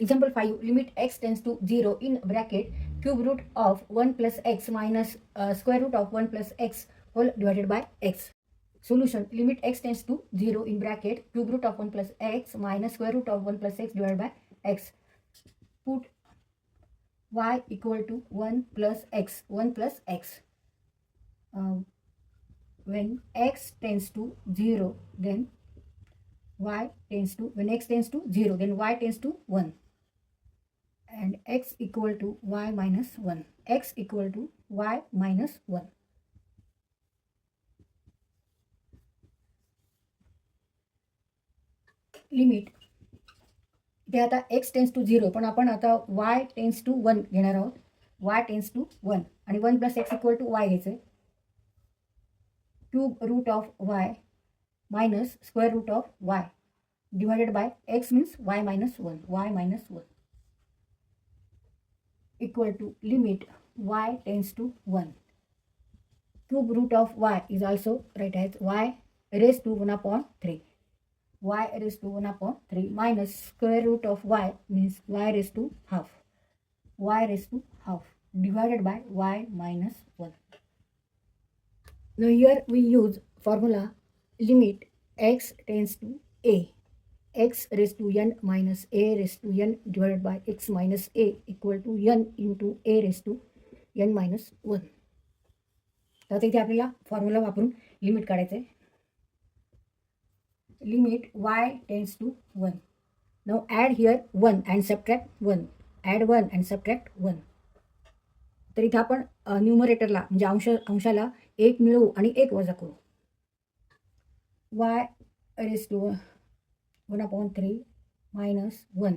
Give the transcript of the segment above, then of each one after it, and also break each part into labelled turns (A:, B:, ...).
A: Example 5, limit x tends to 0 in bracket cube root of 1 plus x minus square root of 1 plus x whole divided by x. Solution, limit x tends to 0 in bracket cube root of 1 plus x minus square root of 1 plus x divided by x. Put y equal to 1 plus x, 1 plus x. When x tends to 0, then y tends to, when x tends to 0, then y tends to 1. And x equal to y minus 1. X equal to y minus 1. Limit इथे आता x tends to 0, पण आपण आता y tends to 1 घेणार आहोत. y tends to 1 आणि 1 plus x equal to y घ्यायचं. Cube root of y minus square root of y divided by x means y minus 1. y minus 1 equal to limit y tends to 1. Cube root of y is also write as y raised to 1 upon 3. Y raised to 1 upon 3 minus square root of y means y raised to half. Y raised to half divided by y minus 1. Now here we use formula limit x tends to a. X raised to n minus a raised to n divided by x minus a equal to n into a raised to n minus 1. तर इथे आपल्याला formula वापरून limit काढायचं आहे. Limit y tends to 1. Now add here 1 and subtract 1. Add 1 and subtract 1. तर इथे आपण न्यूमरेटरला म्हणजे अंशाला 1 मिळवू आणि 1 वजा करू. y raised to 1 upon 3 minus 1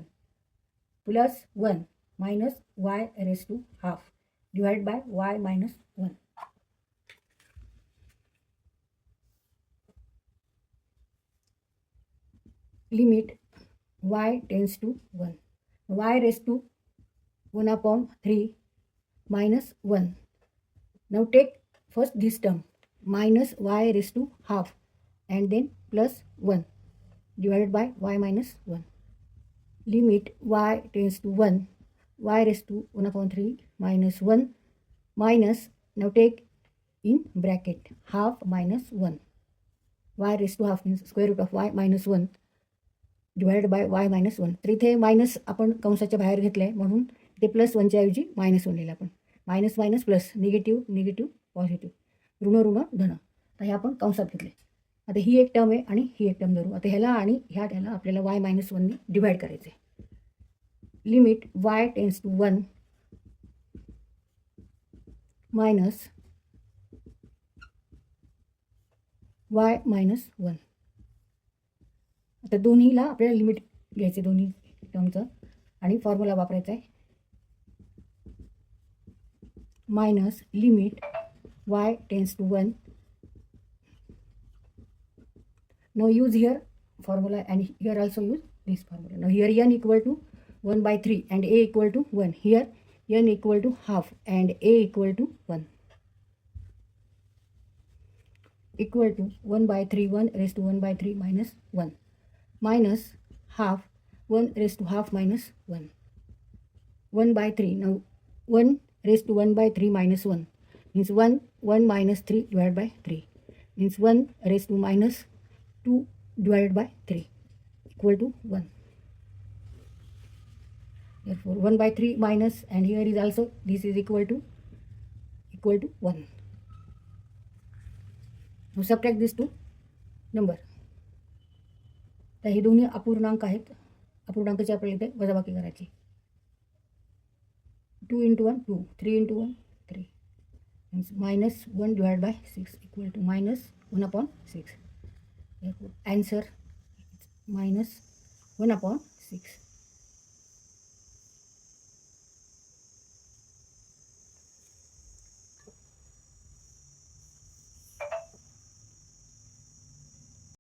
A: plus 1 minus y raised to half divided by y minus 1. Limit y tends to 1. Y raised to 1 upon 3 minus 1. Now take first this term minus y raised to half and then plus 1 divided by y minus 1. Limit y tends to 1. Y raised to 1 upon 3 minus 1 minus, now take in bracket half minus 1. Y raised to half means square root of y minus 1 divided by y minus 1. तर इथे minus आपण कंसाच्या बाहेर घेतलं आहे म्हणून ते plus 1च्या ऐवजी minus 1 लिहिलं आपण. Minus minus plus, negative negative positive, ऋण ऋण धन. तर हे आपण कंसात घेतले. आता ही एक टर्म आहे आणि ही एक टर्म धरू. आता ह्याला आणि ह्याला आपल्याला y मायनस 1ने डिवाइड करायचं आहे. Limit y tends to 1 minus y minus 1. आता दोन्हीला आपल्याला लिमिट घ्यायचे दोन्ही टर्मचं आणि फॉर्म्युला वापरायचा आहे. Minus limit y tends to 1. Now use here formula and here also use this formula. Now here n equal to 1 by 3 and a equal to 1. Here n equal to half and a equal to 1. Equal to 1 by 3, 1 raised to 1 by 3 minus 1. Minus half, 1 raised to half minus 1. 1 by 3. Now 1 raised to 1 by 3 minus 1 means 1 minus 3 divided by 3 means 1 raised to minus 2 divided by 3 equal to 1. Therefore 1 by 3 minus, and here is also this is equal to 1. Now subtract these two number. तर हे दोन्ही अपूर्णांक आहेत. अपूर्णांकाची आपल्याला इथे वजाबाकी करायची. 2 into 1 2, 3 into 1 3 means minus 1 divided by 6 equal to minus 1 upon 6. Therefore answer minus 1 upon 6.